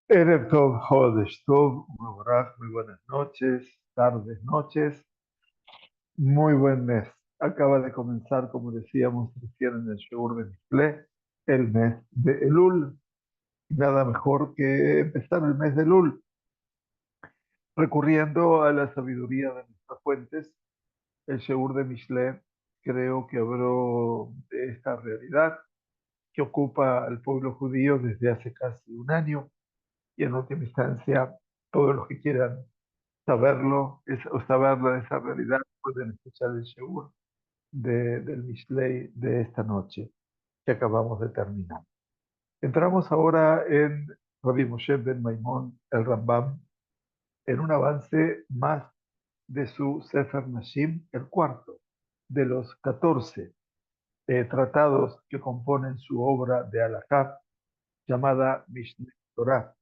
Erev Tov, Hodesh Tov, Mevorach, muy buenas noches, tardes, noches, muy buen mes. Acaba de comenzar, como decíamos recién en el Sheur de Mishle, el mes de Elul. Nada mejor que empezar el mes de Elul recurriendo a la sabiduría de nuestras fuentes. El Sheur de Mishle creo que habló de esta realidad que ocupa al pueblo judío desde hace casi un año y en última instancia todos los que quieran o saberlo de esa realidad, pueden escuchar el Sheur del Mishlei de esta noche que acabamos de terminar. Entramos ahora en Rabbi Moshe ben Maimón, el Rambam, en un avance más de su Sefer Nashim, el cuarto de los 14 tratados que componen su obra de Halajá, llamada Mishneh Torah.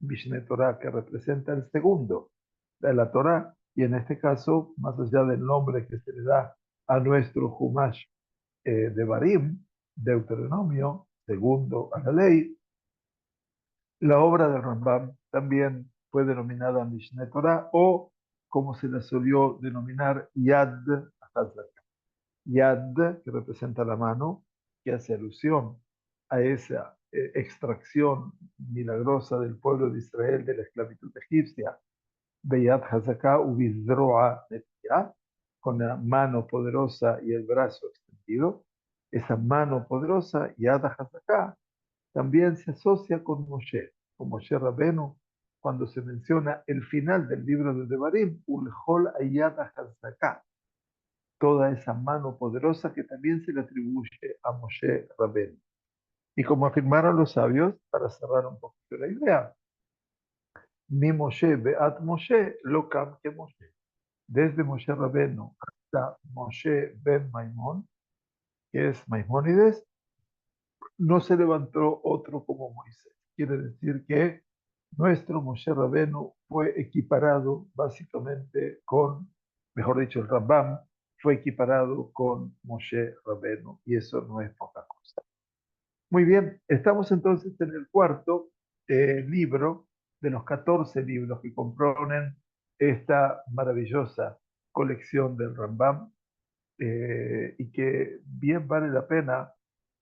Mishneh Torah, que representa el segundo de la Torah, y en este caso, más allá del nombre que se le da a nuestro Humash de Barim, Deuteronomio, segundo a la ley, la obra del Rambam también fue denominada Mishneh Torah o, como se la solió denominar, Yad HaZakah. Yad, que representa la mano, que hace alusión a esa extracción milagrosa del pueblo de Israel de la esclavitud egipcia, Beyad Hazaká Ubizroa Netiyah, con la mano poderosa y el brazo extendido. Esa mano poderosa, Yad Hazaká, también se asocia con Moshe Rabenu, cuando se menciona el final del libro de Devarim, Ulhol Ayad Hazaká, toda esa mano poderosa que también se le atribuye a Moshe Rabenu. Y como afirmaron los sabios, para cerrar un poquito la idea, mi Moshe Beat Moshe lo cam que Moshe. Desde Moshe Rabenu hasta Moshe ben Maimón, que es Maimónides, no se levantó otro como Moisés. Quiere decir que nuestro Moshe Rabenu fue equiparado básicamente con, mejor dicho, el Rambam fue equiparado con Moshe Rabenu, y eso no es poca cosa. Muy bien, estamos entonces en el cuarto libro de los 14 libros que componen esta maravillosa colección del Rambam, y que bien vale la pena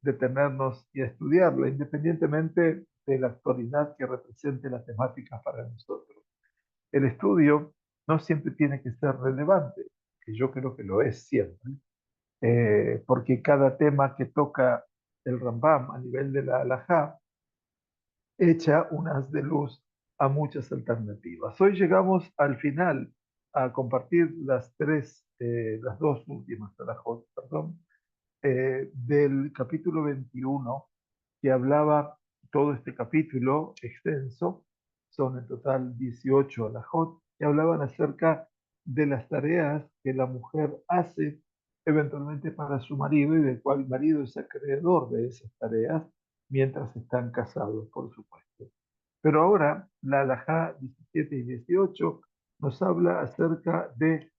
detenernos y estudiarla, independientemente de la actualidad que represente la temática para nosotros. El estudio no siempre tiene que ser relevante, que yo creo que lo es siempre, porque cada tema que toca el Rambam a nivel de la halajá echa un haz de luz a muchas alternativas. Hoy llegamos al final a compartir las dos últimas halajot, perdón, del capítulo 21, que hablaba todo este capítulo extenso, son en total 18 alajot, que hablaban acerca de las tareas que la mujer hace eventualmente para su marido y del cual el marido es acreedor de esas tareas mientras están casados, por supuesto. Pero ahora la alajá 17 y 18 nos habla acerca de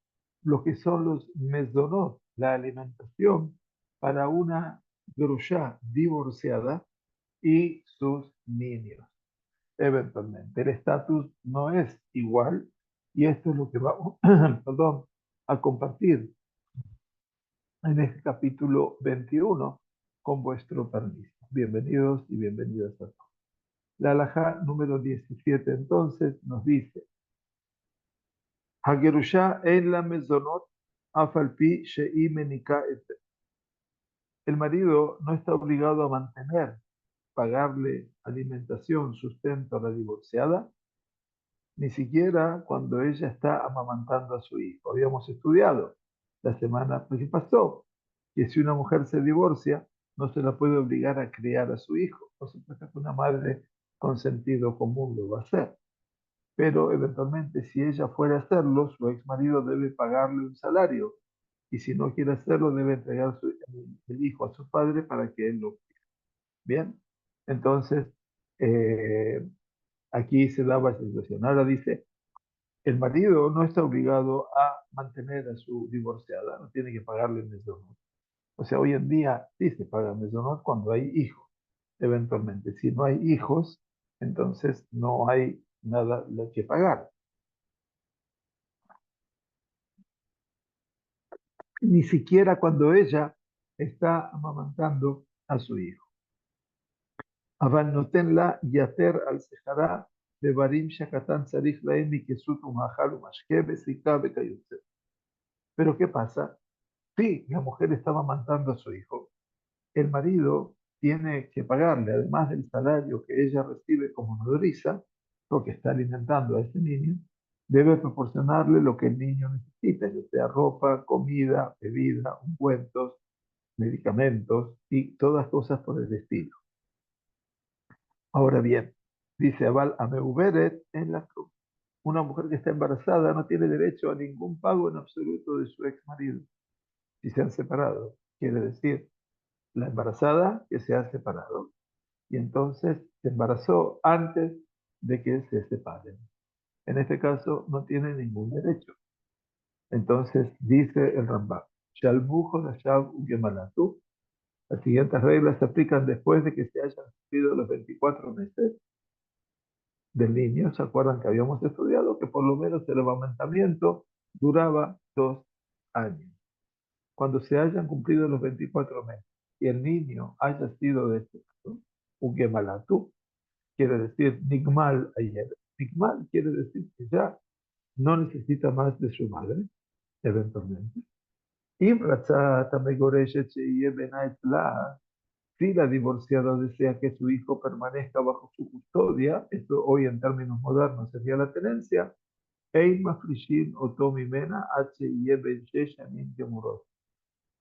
lo que son los mezonot, la alimentación para una grushá divorciada y sus niños. Eventualmente, el estatus no es igual y esto es lo que vamos perdón, a compartir en este capítulo 21 con vuestro permiso. Bienvenidos y bienvenidas a todos. La alajá número 17 entonces nos dice: Hagerusha en la mezonot afalpi she'i menika et. El marido no está obligado a mantener, pagarle alimentación, sustento a la divorciada, ni siquiera cuando ella está amamantando a su hijo. Habíamos estudiado la semana que pasó que si una mujer se divorcia, no se la puede obligar a criar a su hijo. Por supuesto que una madre con sentido común lo va a hacer. Pero eventualmente, si ella fuera a hacerlo, su ex marido debe pagarle un salario. Y si no quiere hacerlo, debe entregar el hijo a su padre para que él lo críe. Bien, entonces eh, aquí se daba esa situación. Ahora dice, el marido no está obligado a mantener a su divorciada, no tiene que pagarle el mesonot. O sea, hoy en día sí se paga mesonot cuando hay hijos, eventualmente. Si no hay hijos, entonces no hay nada lo que pagar, ni siquiera cuando ella está amamantando a su hijo. אבל נותן לה יתר על שכרה דברים שהקטן צריך להם מכסות ומאכל ומשקה וסיכה וכיוצא. Pero ¿qué pasa? Sí, la mujer estaba amamantando a su hijo. El marido tiene que pagarle, además del salario que ella recibe como nodriza, porque está alimentando a ese niño, debe proporcionarle lo que el niño necesita, ya sea ropa, comida, bebida, ungüentos, medicamentos y todas cosas por el estilo. Ahora bien, dice Abal Ameuberet en la cruz. Una mujer que está embarazada no tiene derecho a ningún pago en absoluto de su ex marido si se han separado. Quiere decir, la embarazada que se ha separado y entonces se embarazó antes de que se separen. En este caso no tiene ningún derecho. Entonces dice el Rambam, Shalmujo Nashav Ugemalatu. Las siguientes reglas se aplican después de que se hayan cumplido los 24 meses del niño. ¿Se acuerdan que habíamos estudiado que por lo menos el amamantamiento duraba 2 años? Cuando se hayan cumplido los 24 meses y el niño haya sido desechado, Ugemalatu, quiere decir Nigmal ayer. Nigmal quiere decir que ya no necesita más de su madre, eventualmente. Y si la divorciada desea que su hijo permanezca bajo su custodia, esto hoy en términos modernos sería la tenencia, Ein mafrishin oto mimena H-I-E ben shesh yamin gemurot.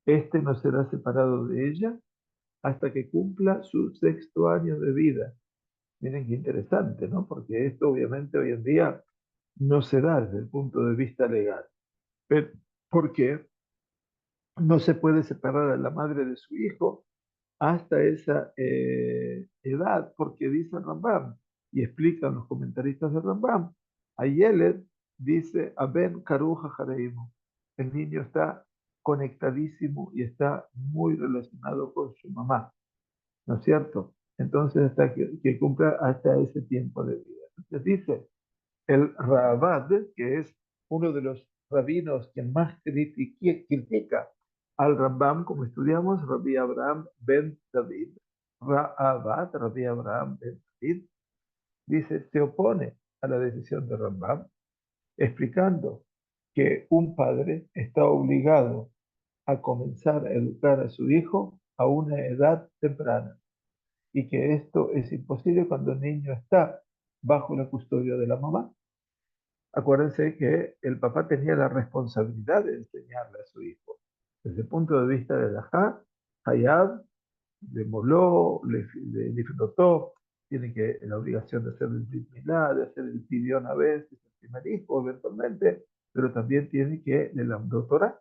Este no será separado de ella hasta que cumpla su 6º año de vida. Miren qué interesante, ¿no? Porque esto obviamente hoy en día no se da desde el punto de vista legal. Pero, ¿por qué? No se puede separar a la madre de su hijo hasta esa edad, porque dice Rambam, y explican los comentaristas de Rambam, Ayelet dice, Aben Karuja Jareimo, el niño está conectadísimo y está muy relacionado con su mamá, ¿no es cierto? Entonces, hasta que cumpla hasta ese tiempo de vida. Entonces dice, el Raavad, que es uno de los rabinos que más critica al Rambam, como estudiamos, Rabbi Abraham ben David, Raavad, Rabbi Abraham ben David, dice, se opone a la decisión de Rambam, explicando que un padre está obligado a comenzar a educar a su hijo a una edad temprana y que esto es imposible cuando el niño está bajo la custodia de la mamá. Acuérdense que el papá tenía la responsabilidad de enseñarle a su hijo. Desde el punto de vista de la Hayab le moló, le disfrutó, tiene la obligación de hacer el Brit Milá, de hacer el Pidyon a veces, el primer hijo eventualmente, pero también tiene que de la Torah.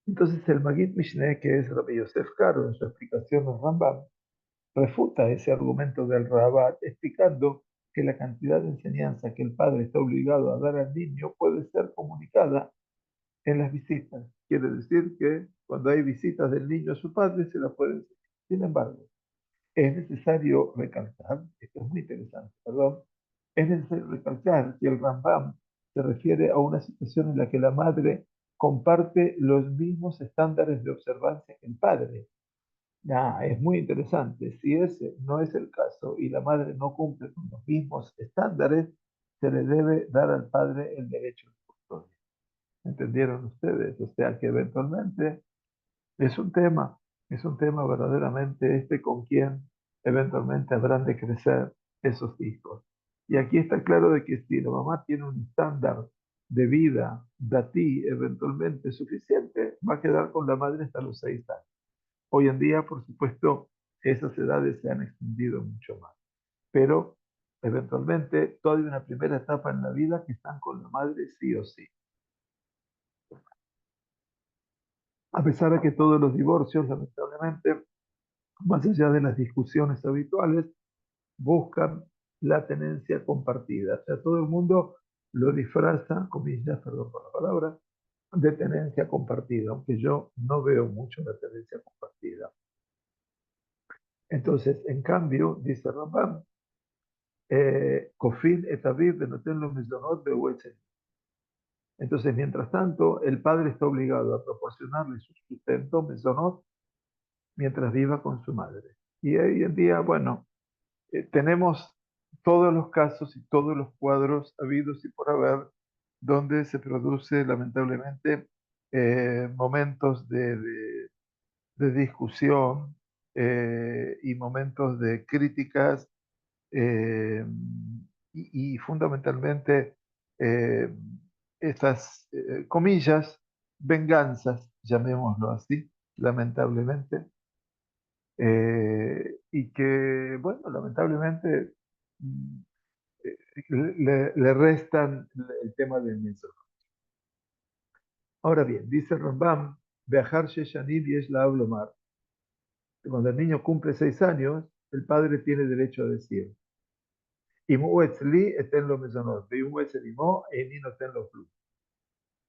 Entonces el Magid Mishneh, que es Rabbi Yosef Karo, en su explicación en Rambam, refuta ese argumento del Rabat explicando que la cantidad de enseñanza que el padre está obligado a dar al niño puede ser comunicada en las visitas. Quiere decir que cuando hay visitas del niño a su padre se la puede enseñar. Sin embargo, es necesario recalcar, esto es muy interesante, perdón, es necesario recalcar que el Rambam se refiere a una situación en la que la madre comparte los mismos estándares de observancia que el padre. Es muy interesante. Si ese no es el caso y la madre no cumple con los mismos estándares, se le debe dar al padre el derecho de custodia. ¿Entendieron ustedes? O sea que eventualmente es es un tema verdaderamente con quién eventualmente habrán de crecer esos hijos. Y aquí está claro de que si la mamá tiene un estándar de vida ti eventualmente suficiente, va a quedar con la madre hasta los 6 años. Hoy en día, por supuesto, esas edades se han extendido mucho más, pero eventualmente todavía una primera etapa en la vida que están con la madre sí o sí. A pesar de que todos los divorcios, lamentablemente, más allá de las discusiones habituales, buscan la tenencia compartida. O sea, todo el mundo lo disfraza, comillas, perdón por la palabra, de tenencia compartida, aunque yo no veo mucho la tenencia compartida. Entonces, en cambio, dice Rambam, Kofin et aviv venoten lo mezonot behuetzen. Entonces, mientras tanto, el padre está obligado a proporcionarle su sustento, mezonot, mientras viva con su madre. Y hoy en día, bueno, tenemos todos los casos y todos los cuadros habidos y por haber donde se produce lamentablemente momentos de discusión y momentos de críticas eh, y fundamentalmente eh, estas comillas, venganzas, llamémoslo así, lamentablemente, y que, bueno, lamentablemente mm, le restan el tema del mensaje. Ahora bien, dice Rambam, Beajar Sheshanim Yesh la Mar, cuando el niño cumple 6 años, el padre tiene derecho a decir, Imu etzli eten lo mezonot, veimu etzlimo eni noten lo plus.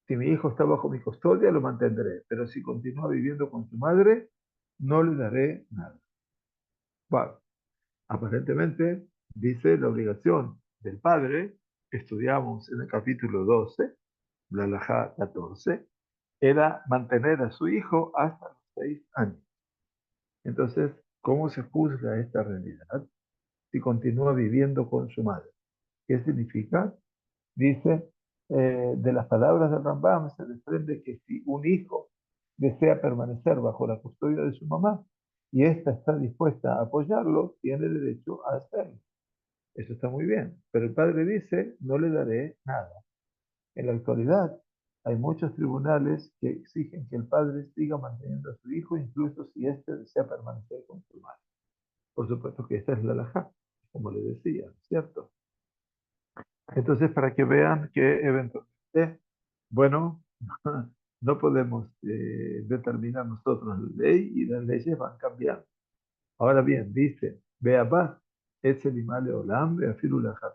Si mi hijo está bajo mi custodia, lo mantendré, pero si continúa viviendo con su madre, no le daré nada. Bueno, aparentemente dice la obligación del padre, estudiamos en el capítulo 12, la halajá 14, era mantener a su hijo hasta los 6 años. Entonces, ¿cómo se juzga esta realidad si continúa viviendo con su madre? ¿Qué significa? Dice, de las palabras de Rambam se desprende que si un hijo desea permanecer bajo la custodia de su mamá y ésta está dispuesta a apoyarlo, tiene derecho a hacerlo. Eso está muy bien. Pero el padre dice, no le daré nada. En la actualidad, hay muchos tribunales que exigen que el padre siga manteniendo a su hijo, incluso si éste desea permanecer con su madre. Por supuesto que esta es la halajá, como le decía, ¿cierto? Entonces, para que vean que eventualmente, bueno, no podemos determinar nosotros la ley y las leyes van cambiando. Ahora bien, dice, Beabá, Etzelimale Olam, Beafirulahat.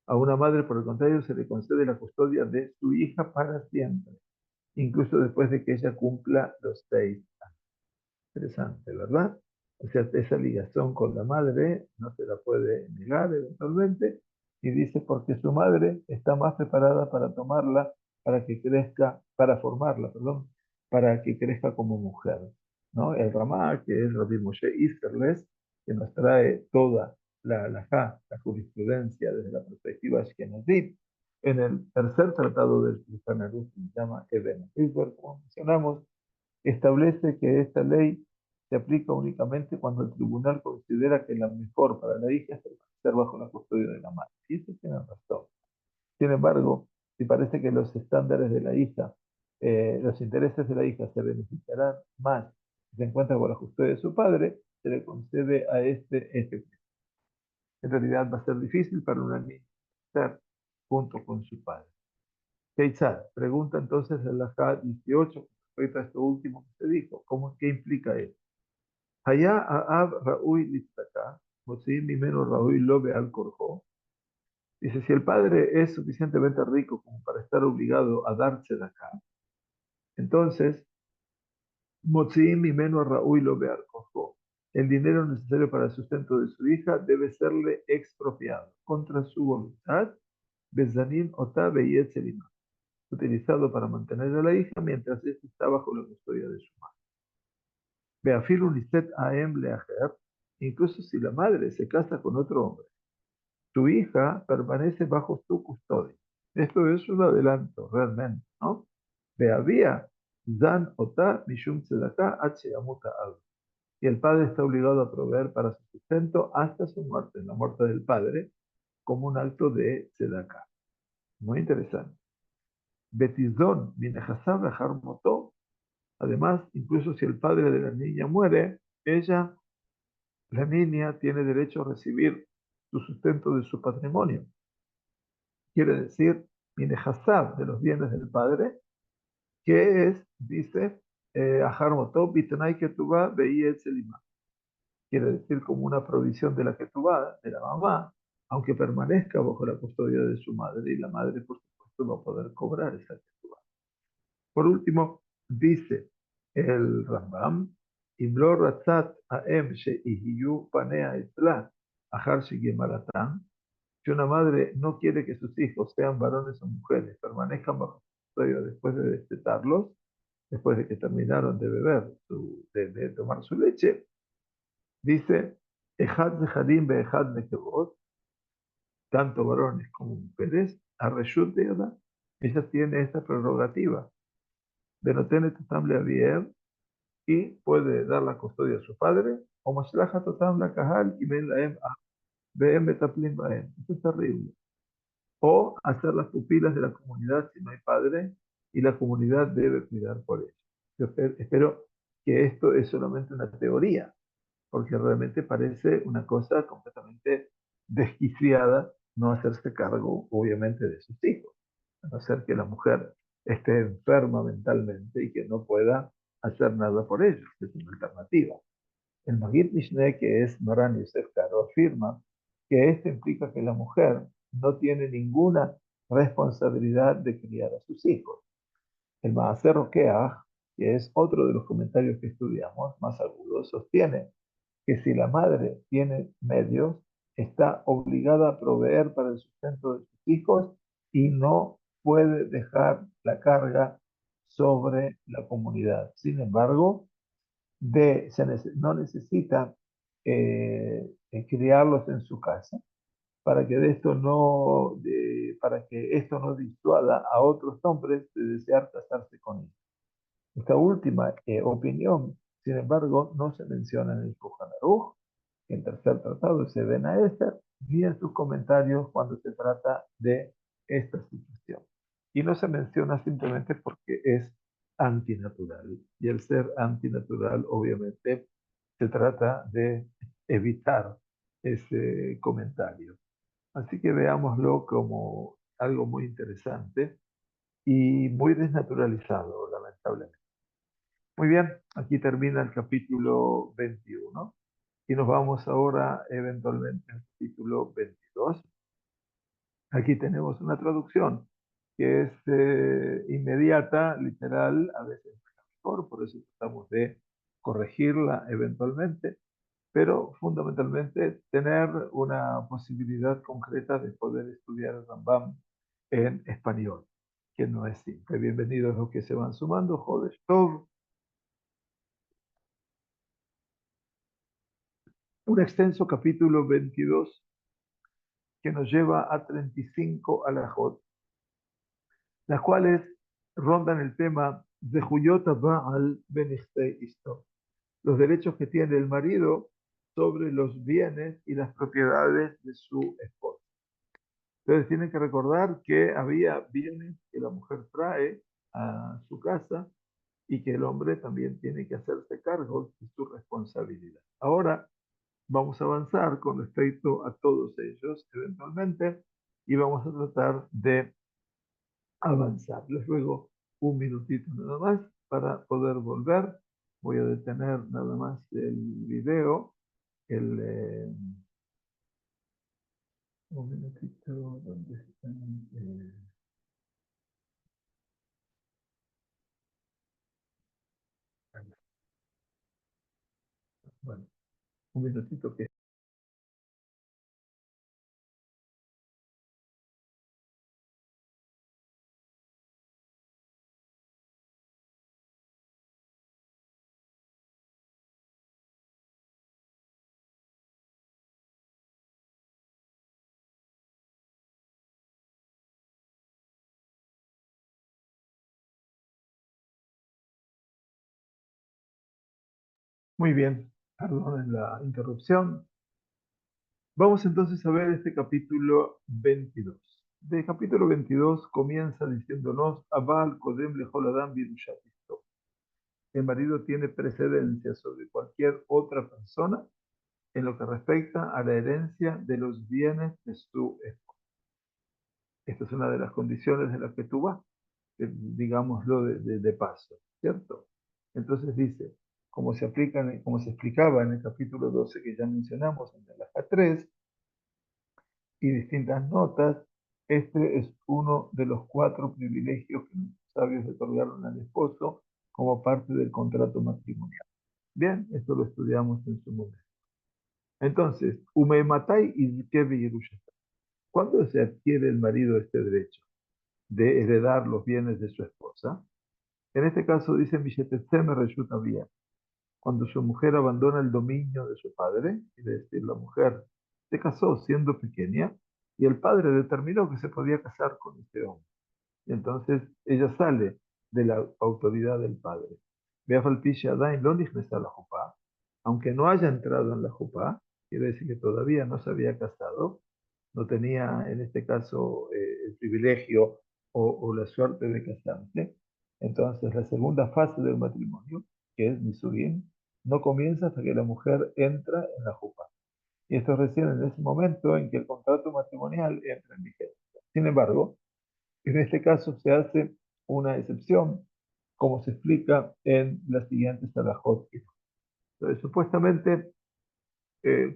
A una madre, por el contrario, se le concede la custodia de su hija para siempre, incluso después de que ella cumpla los 6 años. Interesante, ¿verdad? O sea, esa ligación con la madre no se la puede negar eventualmente, y dice porque su madre está más preparada para tomarla, para que crezca, para formarla, perdón, para que crezca como mujer, ¿no? El Ramá, que es Rabbi Moshe Isserles, que nos trae toda la halajá, la jurisprudencia desde la perspectiva ashkenazí, en el tercer tratado del Shulchan Aruch, que se llama Eben Isber, como mencionamos, establece que esta ley se aplica únicamente cuando el tribunal considera que la mejor para la hija es permanecer bajo la custodia de la madre. Y eso tiene razón. Sin embargo, si parece que los estándares de la hija, los intereses de la hija se beneficiarán más si se encuentra con la custodia de su padre, se le concede a este. En realidad va a ser difícil para una niña estar junto con su padre. Keitzad, pregunta entonces el Lajá 18, respecto a esto último que se dijo. ¿Qué implica esto? Allá Aab Raúl Litzaka, Motziim Mimeno Raúl Lobe al Korjo. Dice, si el padre es suficientemente rico como para estar obligado a darse de acá, entonces, Motziim Mimeno Raúl Lobe al Korjo. El dinero necesario para el sustento de su hija debe serle expropiado contra su voluntad, Bezanin Ota Beyetzelima, utilizado para mantener a la hija mientras ésta está bajo la custodia de su madre. Beafil Uniset Aem Leajer, incluso si la madre se casa con otro hombre, tu hija permanece bajo su custodia. Esto es un adelanto, realmente, ¿no? Beavía, Zan Ota Mishum Tzedakah Amuta Al. Y el padre está obligado a proveer para su sustento hasta su muerte, la muerte del padre, como un acto de Tzedakah. Muy interesante. Betizón, Minejasab Moto. Además, incluso si el padre de la niña muere, ella, la niña, tiene derecho a recibir su sustento de su patrimonio. Quiere decir, Minejasab, de los bienes del padre, que es, dice, Aharmotó, Bitnai Ketubá, Veía Etzelima. Quiere decir como una provisión de la Ketubá, de la mamá, aunque permanezca bajo la custodia de su madre, y la madre, por supuesto, va a poder cobrar esa Ketubá. Por último, dice el Rambam, Imlo Ratzat Aem Sheihiyu Panea Etzla, Ahar Shigim Maratán, si una madre no quiere que sus hijos sean varones o mujeres, permanezcan bajo custodia después de destetarlos, después de que terminaron de beber, de tomar su leche, dice, Ejad Zehadim Beejad Nekebot, tanto varones como mujeres, a Reshut de Yadá, ella tiene esta prerrogativa de no tener Tatam Abier y puede dar la custodia a su padre, o Mashlaja Tatam la Kahal y Ben Laem Beem Betaplim Baem. Esto es terrible. O hacer las pupilas de la comunidad si no hay padre y la comunidad debe cuidar por ellos. Yo espero que esto es solamente una teoría, porque realmente parece una cosa completamente desquiciada no hacerse cargo, obviamente, de sus hijos, a no ser que la mujer esté enferma mentalmente y que no pueda hacer nada por ellos, es una alternativa. El Magid Mishneh, que es Moran Yosef Karo, afirma que esto implica que la mujer no tiene ninguna responsabilidad de criar a sus hijos. El Maaser Rokeach, que es otro de los comentarios que estudiamos, más agudo, sostiene que si la madre tiene medios, está obligada a proveer para el sustento de sus hijos y no puede dejar la carga sobre la comunidad. Sin embargo, no necesita criarlos en su casa para que para que esto no disuada a otros hombres de desear casarse con ellos. Esta última opinión, sin embargo, no se menciona en el Shulchan Aruch, en tercer tratado se ven a Esther, ni en sus comentarios cuando se trata de esta situación. Y no se menciona simplemente porque es antinatural. Y el ser antinatural, obviamente, se trata de evitar ese comentario. Así que veámoslo como algo muy interesante y muy desnaturalizado, lamentablemente. Muy bien, aquí termina el capítulo 21 y nos vamos ahora eventualmente al capítulo 22. Aquí tenemos una traducción que es inmediata, literal, a veces mejor, por eso tratamos de corregirla eventualmente, pero fundamentalmente tener una posibilidad concreta de poder estudiar el Rambam en español, que no es simple. Bienvenidos los que se van sumando, Jodesh Tov. Un extenso capítulo 22 que nos lleva a 35 alajot, las cuales rondan el tema de Huyot Baal Benichtei Isto, los derechos que tiene el marido sobre los bienes y las propiedades de su esposa. Entonces tienen que recordar que había bienes que la mujer trae a su casa y que el hombre también tiene que hacerse cargo de su responsabilidad. Ahora vamos a avanzar con respecto a todos ellos eventualmente y vamos a tratar de avanzar. Les ruego un minutito nada más para poder volver. Voy a detener nada más el video. Un minutito, ¿dónde están? Bueno, un minutito que... Muy bien, perdonen la interrupción. Vamos entonces a ver este capítulo 22. El capítulo 22 comienza diciéndonos, Abal Kodem Lechol Adam Birushat Isto. El marido tiene precedencia sobre cualquier otra persona en lo que respecta a la herencia de los bienes de su esposa. Esta es una de las condiciones de la que tú vas, digámoslo de paso, ¿cierto? Entonces dice, como se explicaba en el capítulo 12 que ya mencionamos, en el Alajá 3, y distintas notas, este es uno de los 4 privilegios que los sabios le otorgaron al esposo como parte del contrato matrimonial. Bien, esto lo estudiamos en su momento. Entonces, Umeimatai y Yerusha. ¿Cuándo se adquiere el marido este derecho de heredar los bienes de su esposa? En este caso dice Mishetetzeme Reshuta bien. Cuando su mujer abandona el dominio de su padre, es decir, la mujer se casó siendo pequeña y el padre determinó que se podía casar con este hombre. Y entonces ella sale de la autoridad del padre. Beafalpisha Adain lo a la jupá, aunque no haya entrado en la jupá, quiere decir que todavía no se había casado, no tenía en este caso el privilegio o la suerte de casarse. Entonces la segunda fase del matrimonio, que es Nisurín, no comienza hasta que la mujer entra en la jupá. Y esto es recién en ese momento en que el contrato matrimonial entra en vigencia. Sin embargo, en este caso se hace una excepción, como se explica en la siguiente Salahot. Entonces, supuestamente,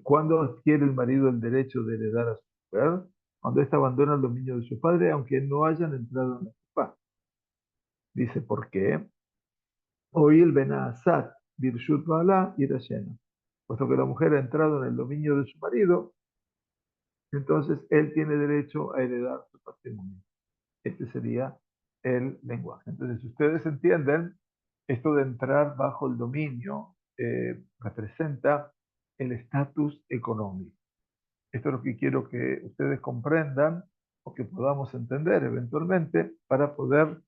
cuando adquiere el marido el derecho de heredar a su mujer, cuando ésta abandona el dominio de su padre, aunque no hayan entrado en la paz. Dice, ¿por qué? Hoy el Benazat, Birshut Bala y llena. Puesto que la mujer ha entrado en el dominio de su marido, entonces él tiene derecho a heredar su patrimonio. Este sería el lenguaje. Entonces, si ustedes entienden, esto de entrar bajo el dominio representa el estatus económico. Esto es lo que quiero que ustedes comprendan o que podamos entender eventualmente para poder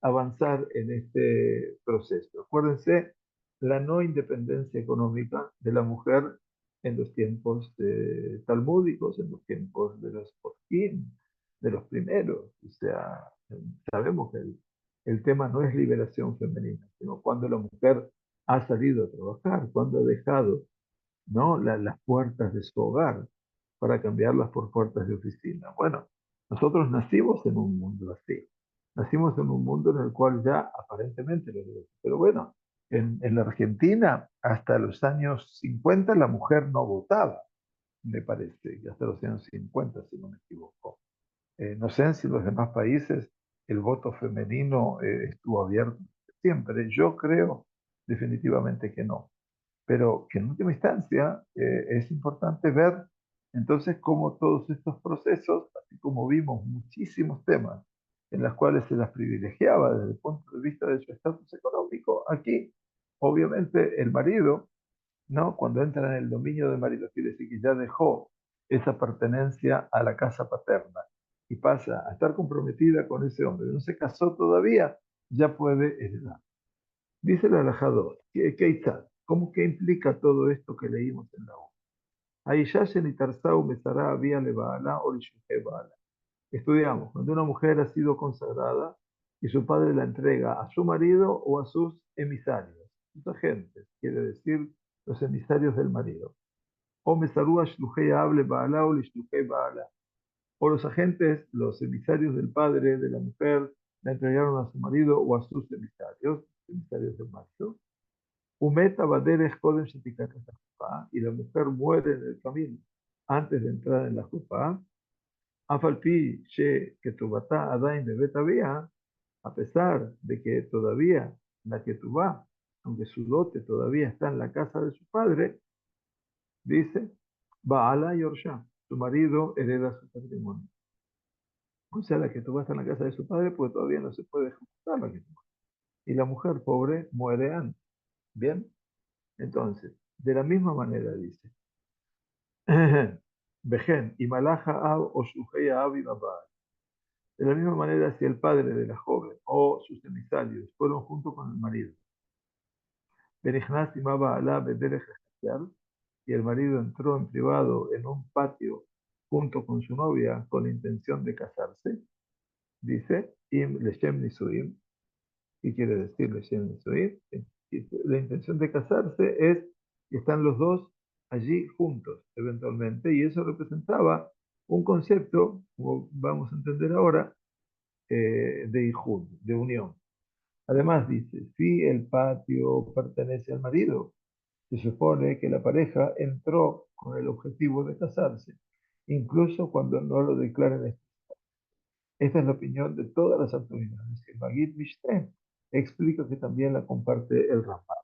avanzar en este proceso. Acuérdense la no independencia económica de la mujer en los tiempos talmúdicos, en los tiempos de los posquín, de los primeros. O sea, sabemos que el tema no es liberación femenina, sino cuando la mujer ha salido a trabajar, cuando ha dejado, ¿no?, las puertas de su hogar para cambiarlas por puertas de oficina. Bueno, nosotros nacimos en un mundo así. Nacimos en un mundo en el cual ya aparentemente lo es. Pero bueno, en la Argentina hasta los años 50 la mujer no votaba, me parece, y hasta los años 50, si no me equivoco. No sé si en los demás países el voto femenino estuvo abierto siempre. Yo creo definitivamente que no, pero que en última instancia es importante ver entonces cómo todos estos procesos, así como vimos muchísimos temas en los cuales se las privilegiaba desde el punto de vista de su estatus económico, aquí obviamente el marido, ¿no?, cuando entra en el dominio del marido, quiere decir que ya dejó esa pertenencia a la casa paterna y pasa a estar comprometida con ese hombre, no se casó todavía, ya puede heredar. Dice el alajador, Keitzad, ¿cómo que implica todo esto que leímos en la obra? Aishashen y Tarsau Mesará había Lebaala o Baala. Estudiamos, cuando una mujer ha sido consagrada y su padre la entrega a su marido o a sus emisarios, sus agentes, quiere decir los emisarios del marido. O Mesarú Ashluhei Hable Baala o Lishluhei Baala. O los agentes, los emisarios del padre, de la mujer, la entregaron a su marido o a sus emisarios del marido. Umeta Baderes Kodem Shetikat Jupá, y la mujer muere en el camino antes de entrar en la Jupá. Afalpi She Ketubata Adain de Betabía, a pesar de que todavía la Ketubá, aunque su dote todavía está en la casa de su padre, dice, Baala Yorsha, su marido hereda su patrimonio. O sea, la Ketubá está en la casa de su padre porque todavía no se puede ejecutar la Ketubá. Y la mujer pobre muere antes. Bien, entonces, de la misma manera dice, Vejen, y Malaja Ab o Shuheya Ab y Babá. De la misma manera, si el padre de la joven o sus emisarios fueron junto con el marido, Benihnas y Maba Alá Bederej Ejatial, y el marido entró en privado en un patio junto con su novia con la intención de casarse, dice, Im Leshem Nisuim, ¿qué quiere decir Leshem Nisuim? La intención de casarse es que están los dos allí juntos, eventualmente, y eso representaba un concepto, como vamos a entender ahora, de hijud, de unión. Además dice, si el patio pertenece al marido, se supone que la pareja entró con el objetivo de casarse, incluso cuando no lo declaran. Esta es la opinión de todas las autoridades. El Magid Mishneh explica que también la comparte el Rambam.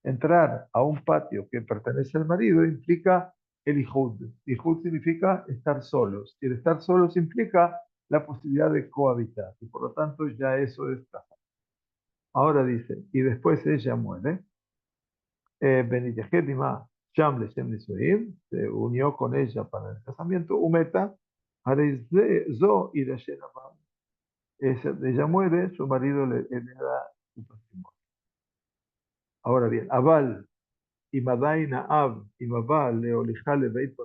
Entrar a un patio que pertenece al marido implica el Ijud. Ijud significa estar solos. Y el estar solos implica la posibilidad de cohabitar. Y por lo tanto ya eso es casa. Ahora dice, y después ella muere. Benitejet Ima Sham Leshem Nisuim, se unió con ella para el casamiento. Umeta, Zo y ella muere, su marido le hereda su patrimonio. Ahora bien, Abal, Imadaina Ab, Imabal, Leolijale Beit,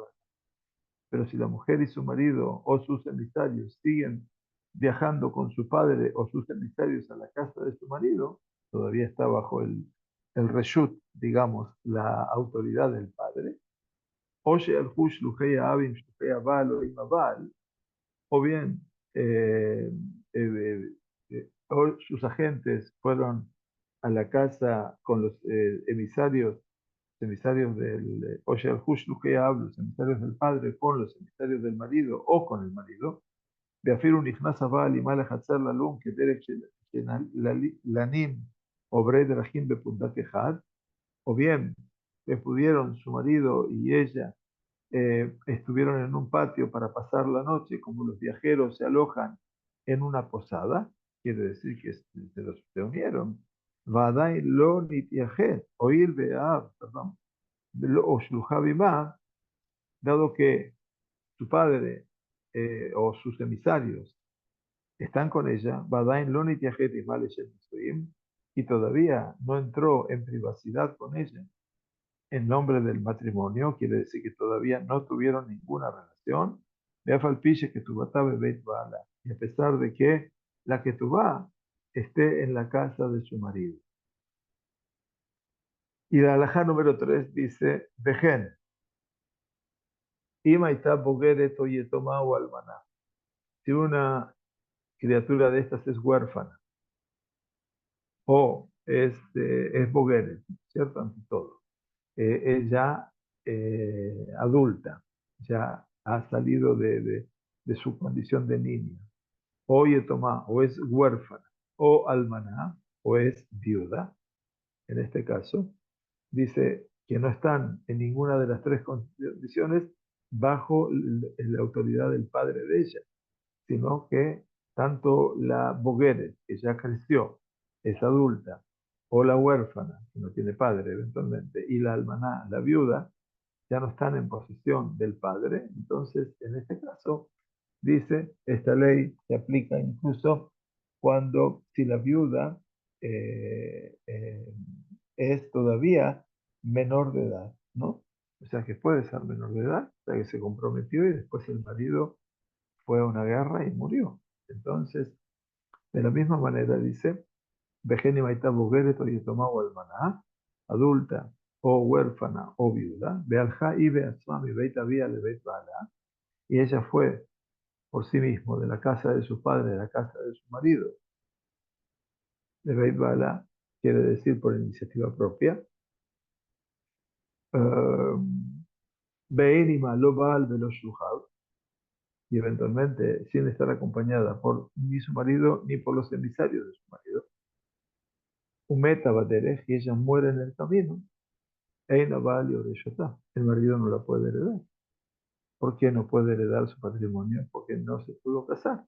pero si la mujer y su marido o sus emisarios siguen viajando con su padre o sus emisarios a la casa de su marido, todavía está bajo el reshut, digamos, la autoridad del padre. Oye al hush lujea abim shujea bal o imabal, o bien o sus agentes fueron a la casa con los emisarios del Oye al hush lujea ab, los emisarios del padre con los emisarios del marido o con el marido. ואפילו נכנס הבעל עמה לחצר ללום כדרך של לנים עוברי דרכים בפונדת אחד, o bien que pudieron su marido y ella estuvieron en un patio para pasar la noche, como los viajeros se alojan en una posada, quiere decir que se unieron. Vadai lo nitiajet, oír beab, perdón, o shluchavimah, dado que su padre o sus emisarios están con ella, Vadai lo nitiajet y todavía no entró en privacidad con ella en nombre del matrimonio, quiere decir que todavía no tuvieron ninguna relación, de Afalpiche que Tubata Bebeit Bala, y a pesar de que la que Tubá esté en la casa de su marido. Y la alajá número 3 dice, Vejen, Imaita Bogeret o Yetoma o Almaná. Si una criatura de estas es huérfana o es Bogeret, ¿cierto? Ante todo. Es ya adulta, ya ha salido de su condición de niña, o yetomá, o es huérfana, o almaná, o es viuda, en este caso, dice que no están en ninguna de las tres condiciones bajo la autoridad del padre de ella, sino que tanto la bogueret, que ya creció, es adulta, o la huérfana, que no tiene padre eventualmente, y la almaná, la viuda, ya no están en posesión del padre. Entonces, en este caso, dice, esta ley se aplica incluso cuando si la viuda eh, eh, es todavía menor de edad, ¿no? O sea que puede ser menor de edad, o sea que se comprometió y después el marido fue a una guerra y murió. Entonces, de la misma manera dice, Vejeni Maita Bogeret o Yetomá o Almaná, adulta o huérfana o viuda, Bealja y Beatzmami Beit Avía de Beit Bala, y ella fue por sí mismo de la casa de su padre a la casa de su marido, de Beit Bala, quiere decir por iniciativa propia, Beinima lo Baal de los Shuhab, y eventualmente sin estar acompañada por ni su marido ni por los emisarios de su marido, Umeta Baderech, y ella muere en el camino, Eina Baal y Oreshotá, el marido no la puede heredar. ¿Por qué no puede heredar su patrimonio? Porque no se pudo casar,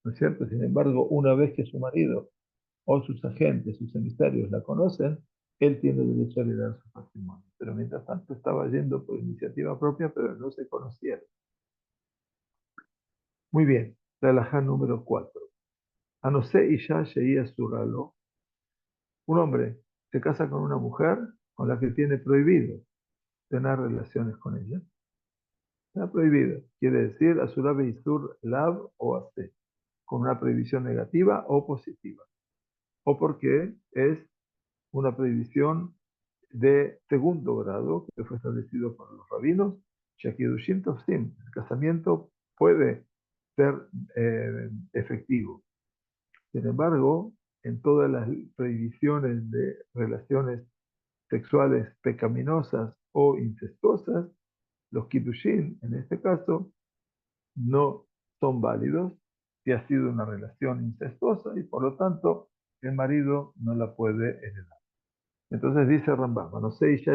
¿no es cierto? Sin embargo, una vez que su marido o sus agentes, sus emisarios la conocen, él tiene derecho a heredar su patrimonio. Pero mientras tanto estaba yendo por iniciativa propia, pero no se conocieron. Muy bien, la alajá número 4. Anose Isha Sheia Suralo. Un hombre se casa con una mujer con la que tiene prohibido tener relaciones con ella. Está prohibido. Quiere decir Asurabe Isur Lav o Ase, con una prohibición negativa o positiva. O porque es una prohibición de segundo grado que fue establecido por los rabinos, Shakidushim Tofsim. El casamiento puede ser efectivo. Sin embargo, en todas las prohibiciones de relaciones sexuales pecaminosas o incestuosas, los Kiddushin, en este caso, no son válidos si ha sido una relación incestuosa y por lo tanto el marido no la puede heredar. Entonces dice Rambam, no sé, ya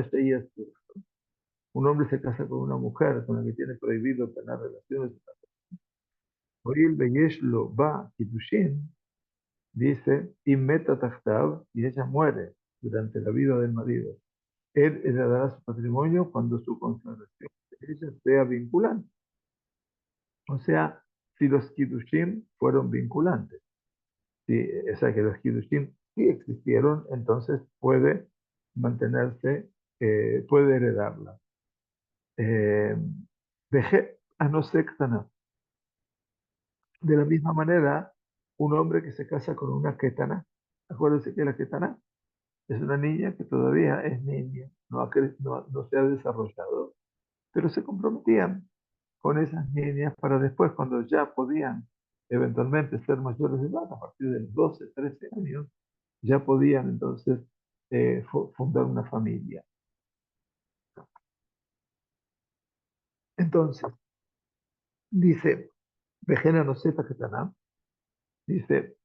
un hombre se casa con una mujer con la que tiene prohibido tener relaciones, Hoil Beyesh lo va Kiddushin, dice, y meta tachtav, y ella muere durante la vida del marido. Él heredará su patrimonio cuando su consagración de ella sea vinculante. O sea, si los Kiddushim fueron vinculantes, si, o sea que los Kiddushim sí existieron, entonces puede mantenerse, puede heredarla. Eh, a no ser de la misma manera, un hombre que se casa con una ketana, acuérdense que la ketana es una niña que todavía es niña, no se ha desarrollado, pero se comprometían con esas niñas para después, cuando ya podían eventualmente ser mayores de edad, a partir de los 12, 13 años, ya podían entonces fundar una familia. Entonces, dice, Vejena no sepa Ketaná, dice,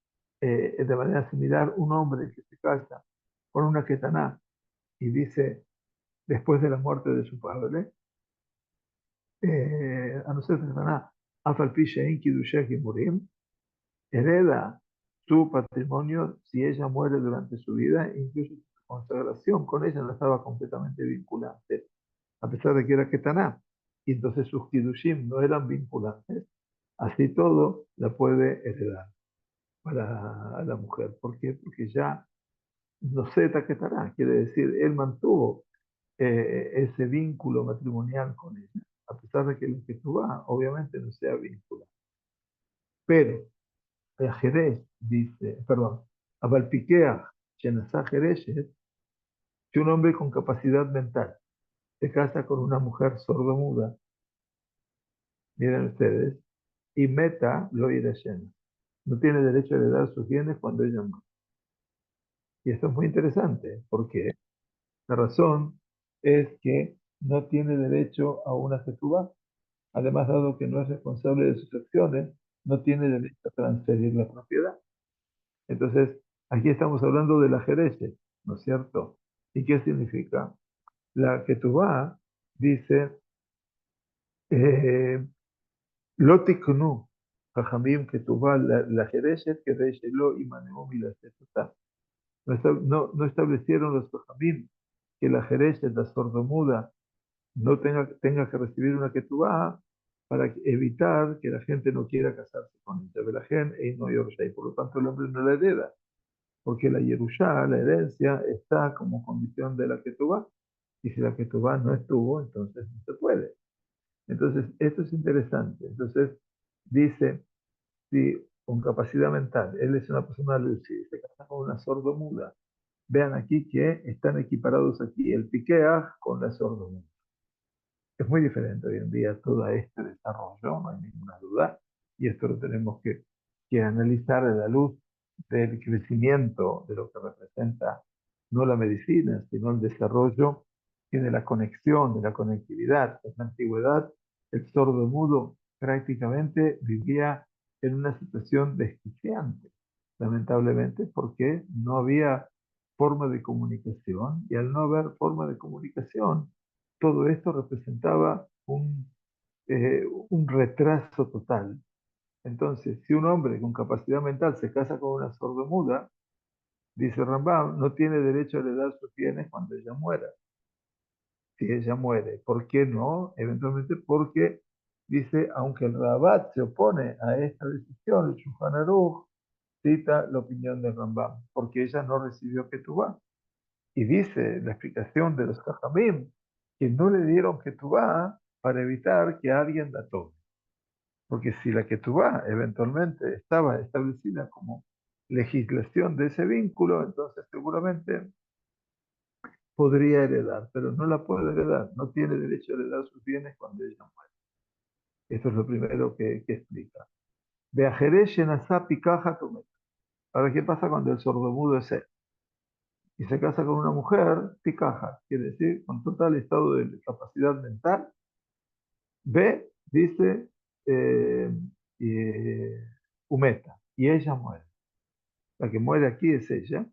de manera similar, un hombre que se casa con una Ketaná y dice, después de la muerte de su padre, a no ser Ketaná, Afalpisha Inki Dushek Murim, hereda su patrimonio si ella muere durante su vida, incluso su consagración con ella no estaba completamente vinculante, a pesar de que era Ketaná. Y entonces sus Kiddushim no eran vinculantes, así todo la puede heredar para la mujer. ¿Por qué? Porque ya no sé Ketará, quiere decir, él mantuvo ese vínculo matrimonial con ella, a pesar de que el Ketubá obviamente no sea vínculo. Pero el Jerez dice, perdón, Abalpiquea, Shenazá Jerez, que un hombre con capacidad mental se casa con una mujer sordomuda, miren ustedes, y meta lo irá lleno. No tiene derecho a heredar sus bienes cuando ella muere. Y esto es muy interesante, porque la razón es que no tiene derecho a una ketubá. Además, dado que no es responsable de sus acciones, no tiene derecho a transferir la propiedad. Entonces, aquí estamos hablando de la jerez, ¿no es cierto? ¿Y qué significa? La ketubá dice, eh, Lotiknu, Jajamim ketubá, la jerez que lo y maneumi la setutá. No establecieron los jajamim que la jerez, la sordomuda, no tenga que recibir una ketubá para evitar que la gente no quiera casarse con ella. La gente no yorshá, y por lo tanto el hombre no la hereda, porque la yerushá, la herencia, está como condición de la ketubá, y si la ketubá no estuvo, entonces no se puede. Entonces, esto es interesante. Entonces, dice, si con capacidad mental, él es una persona lúcida, se casa con una sordomuda, vean aquí que están equiparados aquí el piqueaj con la sordomuda. Es muy diferente hoy en día todo este desarrollo, no hay ninguna duda, y esto lo tenemos que analizar a la luz del crecimiento de lo que representa no la medicina, sino el desarrollo y de la conexión, de la conectividad. En la antigüedad, el sordo mudo prácticamente vivía en una situación desquiciante, lamentablemente, porque no había forma de comunicación, y al no haber forma de comunicación, todo esto representaba un retraso total. Entonces, si un hombre con capacidad mental se casa con una sordomuda, dice Rambam, no tiene derecho a heredar sus bienes cuando ella muera. Si ella muere, ¿por qué no? Eventualmente porque dice, aunque el Rabat se opone a esta decisión, el Shulchan Aruch cita la opinión de Rambam, porque ella no recibió Ketubá. Y dice la explicación de los Jajamim que no le dieron Ketubá para evitar que alguien la tome. Porque si la Ketubá eventualmente estaba establecida como legislación de ese vínculo, entonces seguramente podría heredar, pero no la puede heredar, no tiene derecho a heredar sus bienes cuando ella muere. Esto es lo primero que explica. Beajeresh Shenasapi Kaja Tumet. Ahora, ¿qué pasa cuando el sordomudo es él? Y se casa con una mujer, picaja, quiere decir, con total estado de capacidad mental. B, dice, eh, Humeta, y ella muere. La que muere aquí es ella,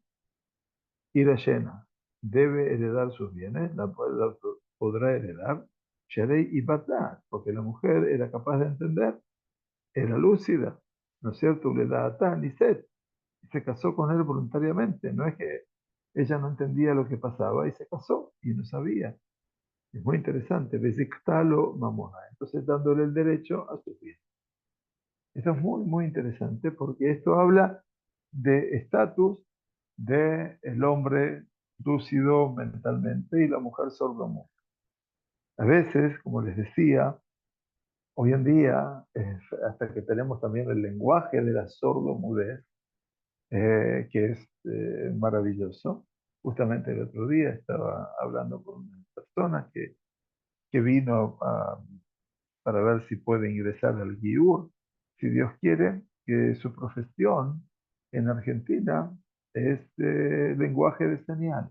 y la llena. Debe heredar sus bienes, la puede dar podrá heredar. Sherei y Batá, porque la mujer era capaz de entender, era lúcida, ¿no es cierto? Le da a y Set, y se casó con él voluntariamente, no es que ella no entendía lo que pasaba y se casó y no sabía. Es muy interesante, Besikhtalo Mamona, entonces dándole el derecho a su vida. Esto es muy, muy interesante porque esto habla de estatus de el hombre lúcido mentalmente y la mujer sordomuda. A veces, como les decía, hoy en día, hasta que tenemos también el lenguaje de la sordomudez, que es maravilloso. Justamente el otro día estaba hablando con una persona que vino para ver si puede ingresar al GIUR, si Dios quiere, que su profesión en Argentina es lenguaje de señal.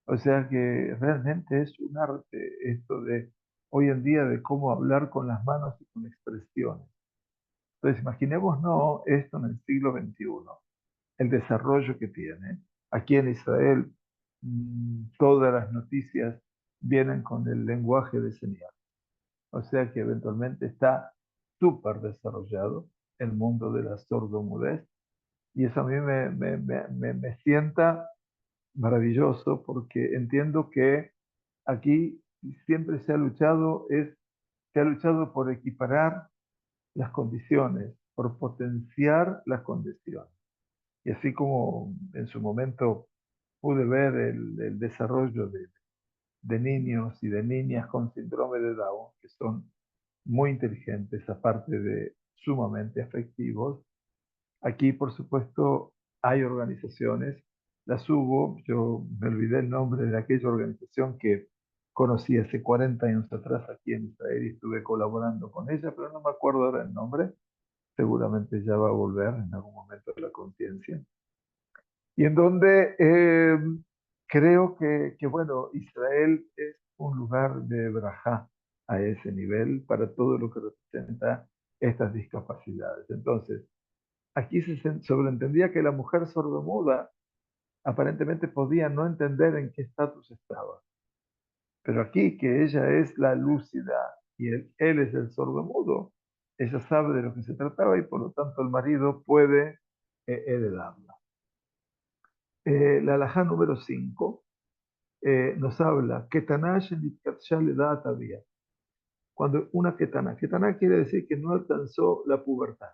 O sea que realmente es un arte esto de hoy en día de cómo hablar con las manos y con expresiones. Entonces, imaginémonos esto en el siglo XXI, el desarrollo que tiene. Aquí en Israel, todas las noticias vienen con el lenguaje de señal. O sea que eventualmente está súper desarrollado el mundo de la sordomudez. Y eso a mí me sienta maravilloso porque entiendo que aquí siempre se ha luchado por equiparar las condiciones, por potenciar las condiciones. Y así como en su momento pude ver el desarrollo de niños y de niñas con síndrome de Down, que son muy inteligentes, aparte de sumamente afectivos. Aquí, por supuesto, hay organizaciones, las hubo, yo me olvidé el nombre de aquella organización que conocí hace 40 años atrás aquí en Israel y estuve colaborando con ella, pero no me acuerdo ahora el nombre, seguramente ya va a volver en algún momento de la conciencia. Y en donde creo bueno, Israel es un lugar de brajá a ese nivel para todo lo que representa estas discapacidades. Entonces, aquí se sobreentendía que la mujer sordomuda aparentemente podía no entender en qué estatus estaba. Pero aquí, que ella es la lúcida y él es el sordomudo, ella sabe de lo que se trataba y por lo tanto el marido puede heredarla. La alajá número 5 nos habla que le da todavía. Cuando una ketaná quiere decir que no alcanzó la pubertad,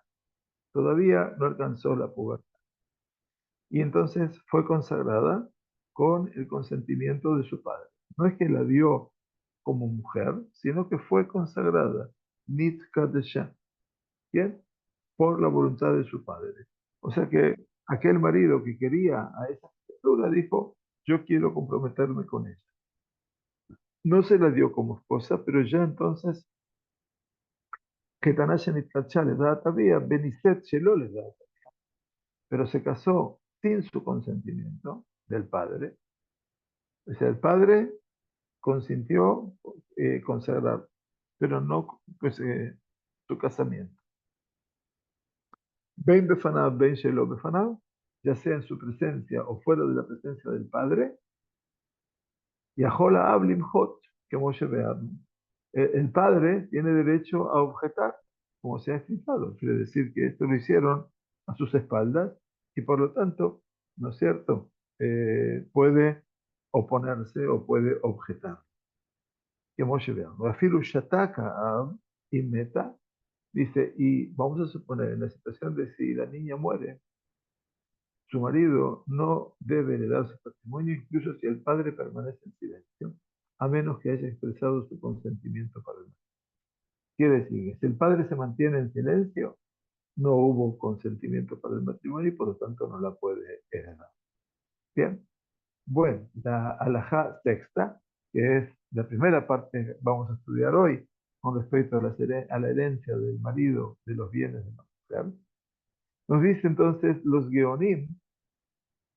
todavía no alcanzó la pubertad. Y entonces fue consagrada con el consentimiento de su padre. No es que la dio como mujer, sino que fue consagrada, nit kadesha, ¿bien? Por la voluntad de su padre. O sea que aquel marido que quería a esa criatura dijo, yo quiero comprometerme con ella. No se la dio como esposa, pero ya entonces, que Tanashenit le da todavía, Beniset Shelo le da, pero se casó sin su consentimiento del padre. O sea, el padre consintió consagrar, pero no pues, su casamiento. Ben Befanav, Ben Shelo Befanav, ya sea en su presencia o fuera de la presencia del padre, y Ajola Ablim Hot, que Moshe Be'adnu. El padre tiene derecho a objetar, como se ha explicado. Quiere decir que esto lo hicieron a sus espaldas y por lo tanto, ¿no es cierto? Puede oponerse o puede objetar. Que Moshe Be'adnu. Afilu Shataka y Meta dice, y vamos a suponer en la situación de si la niña muere, su marido no debe heredar su patrimonio, incluso si el padre permanece en silencio, a menos que haya expresado su consentimiento para el matrimonio. Quiere decir que si el padre se mantiene en silencio, no hubo consentimiento para el matrimonio y por lo tanto no la puede heredar. Bien, bueno, la alajá sexta, que es la primera parte que vamos a estudiar hoy con respecto a la herencia del marido de los bienes de la mujer, nos dice entonces los Geonim,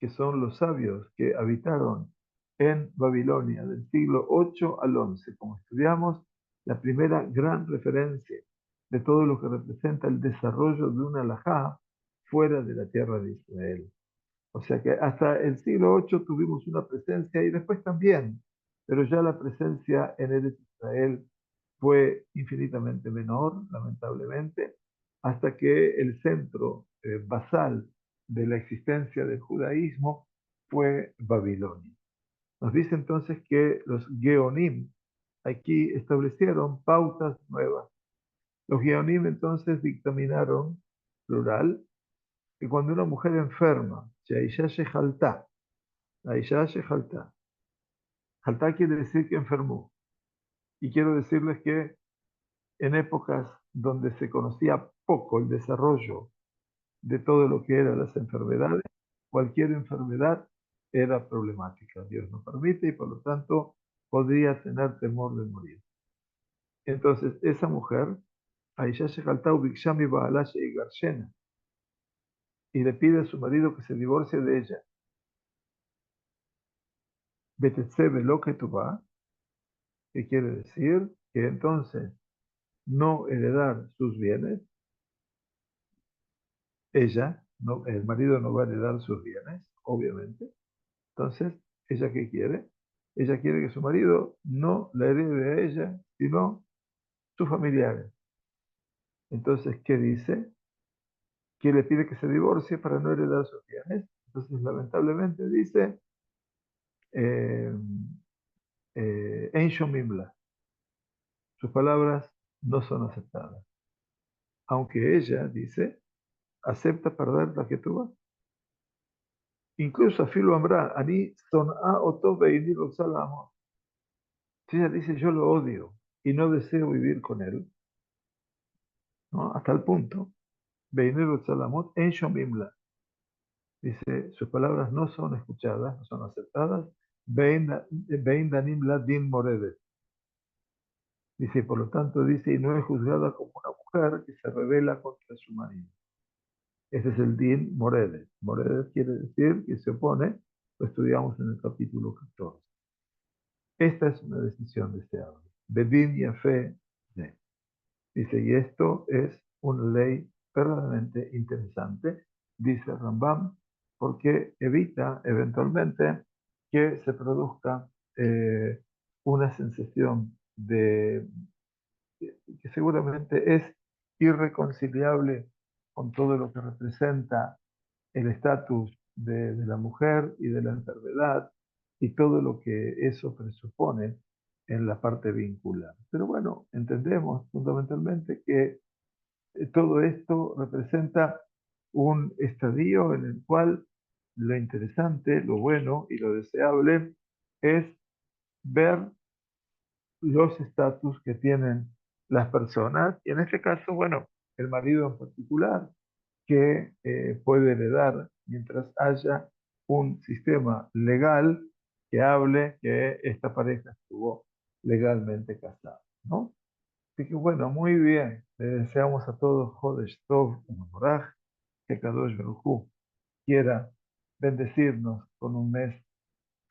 que son los sabios que habitaron en Babilonia del siglo 8 al 11, como estudiamos, la primera gran referencia de todo lo que representa el desarrollo de una alajá fuera de la tierra de Israel. O sea que hasta el siglo 8 tuvimos una presencia y después también pero ya la presencia en Eretz Israel fue infinitamente menor, lamentablemente, hasta que el centro basal de la existencia del judaísmo fue Babilonia. Nos dice entonces que los Geonim aquí establecieron pautas nuevas. Los Geonim entonces dictaminaron, plural, que cuando una mujer enferma, Sheisha Shehalta, Aisha Shehalta, Halta quiere decir que enfermó. Y quiero decirles que en épocas donde se conocía poco el desarrollo de todo lo que eran las enfermedades, cualquier enfermedad era problemática. Dios no permite y por lo tanto podría tener temor de morir. Entonces, esa mujer, Aisha Shekaltau Bikshami Baalash y Garshena, y le pide a su marido que se divorcie de ella. Betetsebe lo que tú va, que quiere decir que entonces no heredar sus bienes, ella, no, el marido no va a heredar sus bienes, obviamente. Entonces, ¿ella qué quiere? Ella quiere que su marido no la herede a ella, sino sus familiares. Entonces, ¿qué dice? Que le pide que se divorcie para no heredar sus bienes. Entonces, lamentablemente dice, eh, En Shomimla, sus palabras no son aceptadas. Aunque ella dice, acepta perder la que tuvo. Incluso Filo Ambra, Ani son a oto veini amor. Si ella dice, yo lo odio y no deseo vivir con él, ¿no? Hasta el punto, veini amor en Shomimla. Dice, sus palabras no son escuchadas, no son aceptadas. Vein danim la din moredet. Dice, por lo tanto, dice, y no es juzgada como una mujer que se revela contra su marido. Ese es el din moredet. Moredet quiere decir que se opone, lo estudiamos en el capítulo 14. Esta es una decisión deseable. Bedin y fe de. Dice, y esto es una ley verdaderamente interesante, dice Rambam, porque evita eventualmente que se produzca una sensación de que seguramente es irreconciliable con todo lo que representa el estatus de la mujer y de la enfermedad y todo lo que eso presupone en la parte vincular. Pero bueno, entendemos fundamentalmente que todo esto representa un estadio en el cual lo interesante, lo bueno y lo deseable es ver los estatus que tienen las personas, y en este caso, bueno, el marido en particular, que puede heredar mientras haya un sistema legal que hable que esta pareja estuvo legalmente casada, ¿no? Así que bueno, muy bien. Le deseamos a todos Jodesh Tov U'Mevorach, que Kadosh Baruj Hu quiera bendecirnos con un mes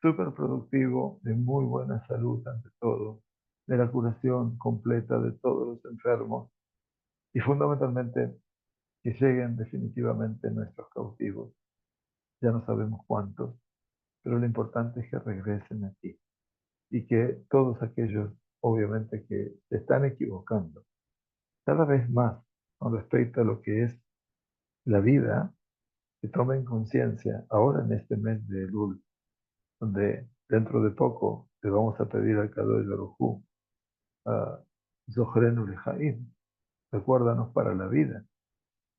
súper productivo, de muy buena salud ante todo, de la curación completa de todos los enfermos y fundamentalmente que lleguen definitivamente nuestros cautivos. Ya no sabemos cuántos, pero lo importante es que regresen aquí y que todos aquellos, obviamente, que se están equivocando cada vez más con respecto a lo que es la vida, que tomen conciencia ahora en este mes de Elul, donde dentro de poco le vamos a pedir al Kadosh Baruj Hu, a Zohrenu Lejaim, recuérdanos para la vida,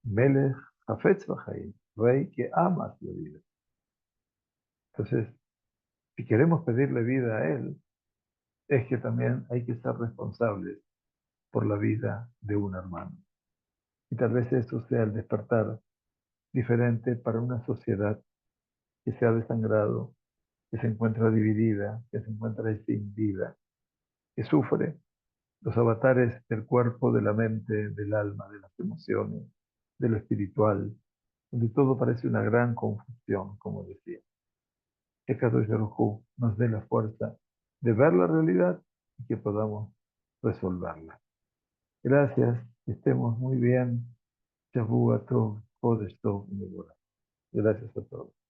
Melech Hafetz Bajaim, Rey que amas la vida. Entonces, si queremos pedirle vida a Él, es que también hay que ser responsables por la vida de un hermano. Y tal vez eso sea el despertar diferente para una sociedad que se ha desangrado, que se encuentra dividida, que se encuentra sin vida, que sufre los avatares del cuerpo, de la mente, del alma, de las emociones, de lo espiritual, donde todo parece una gran confusión, como decía. Que Kadosh Baruj Hu nos dé la fuerza de ver la realidad y que podamos resolverla. Gracias, que estemos muy bien. Shavua Tov, Chodesh Tov, Mevorach. Gracias a todos.